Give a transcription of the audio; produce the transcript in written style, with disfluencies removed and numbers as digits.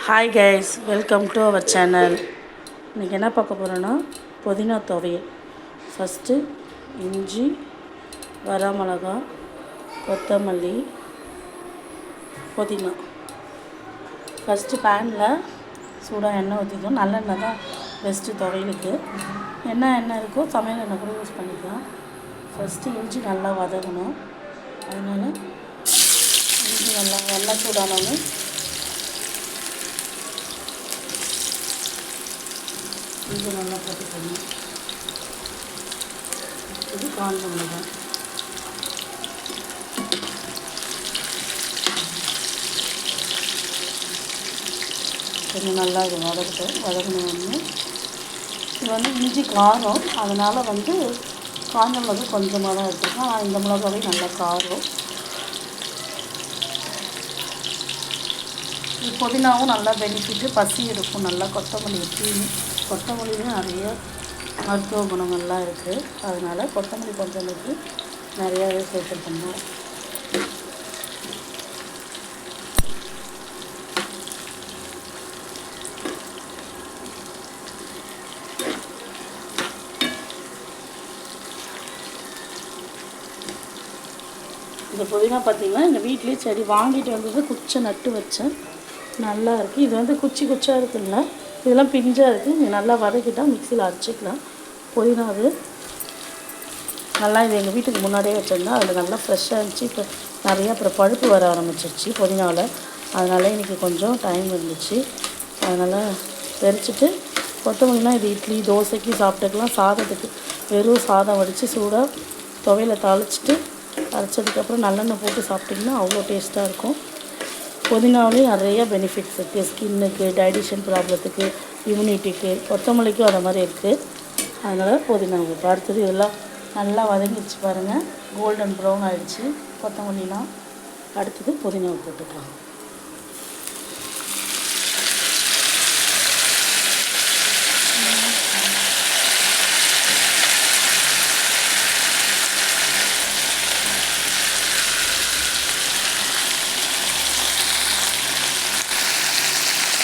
Hi guys, welcome to our channel. இன்றைக்கி என்ன பார்க்க போகிறோன்னா புதினா துவையல். ஃபஸ்ட்டு இஞ்சி, வரமிளகா, கொத்தமல்லி, புதினா. ஃபஸ்ட்டு பேனில் சூடாக எண்ணெய் ஊற்றிக்கணும். நல்லெண்ணெய் தான் பெஸ்ட்டு துவையலுக்கு. எண்ணெய் இருக்கோ சமையல் எண்ணெய் கூட யூஸ் பண்ணிக்கலாம். ஃபஸ்ட்டு இஞ்சி நல்லா வதங்கணும். அதனால் இஞ்சி நல்லா சூடானோன்னு இது நல்லா போட்டுக்கணும். இது காஞ்ச மிளகாய், கொஞ்சம் நல்லா இது வதக்கணும். இது வந்து இஞ்சி காரம், அதனால் காஞ்ச மிளகாய் கொஞ்சமாக தான் எடுத்துருக்கோம். ஆனால் இந்த மிளகாவே நல்லா காரம். இது புதினாவும் நல்லா பெனிஃபிட்டு, பசி எடுக்கும். நல்லா கொத்தமல்லியும் நிறைய மருத்துவ குணங்கள்லாம் இருக்குது. அதனால் கொத்தமல்லி கொஞ்சம் நிறையாவே சேர்த்துருக்கணும். இந்த புதினா பார்த்திங்கன்னா எங்கள் வீட்லேயே செடி வாங்கிட்டு வந்தது, குச்சை நட்டு வச்சேன். நல்லா இருக்குது. இது குச்சியாக இருக்குல்ல, இதெல்லாம் பிஞ்சாக இருக்குது. நீங்கள் நல்லா வதக்கிட்டால் மிக்சியில் அரைச்சிக்கலாம். புதினாவு நல்லா இது எங்கள் வீட்டுக்கு முன்னாடியே வச்சுருந்தா அதில் நல்லா ஃப்ரெஷ்ஷாக இருந்துச்சு. இப்போ நிறையா அப்புறம் பழுப்பு வர ஆரம்பிச்சிருச்சு புதினாவில். அதனால் இன்றைக்கி கொஞ்சம் டைம் இருந்துச்சு. அதனால் பறிச்சுட்டு கொத்தமல்லினா இது இட்லி தோசைக்கு சாப்பிட்டுக்கலாம். சாதத்துக்கு வெறும் சாதம் வடித்து சூடாக துவையில தாளிச்சிட்டு அரைச்சதுக்கப்புறம் நல்லெண்ணெய் போட்டு சாப்பிட்டிங்கன்னா அவ்வளோ டேஸ்ட்டாக இருக்கும். புதினாவிலையும் நிறைய பெனிஃபிட்ஸ் இருக்குது. ஸ்கின்னுக்கு, டைஜஷன் ப்ராப்ளத்துக்கு, இம்யூனிட்டிக்கு. கொத்தமல்லிக்கும் அந்த மாதிரி இருக்குது. அதனால் புதினாவுக்கு அடுத்தது இதெல்லாம் நல்லா வதங்கிடுச்சு பாருங்கள். கோல்டன் ப்ரௌன் ஆகிடுச்சு கொத்தமல்லிலாம். அடுத்தது புதினாவை போட்டுக்கலாம்.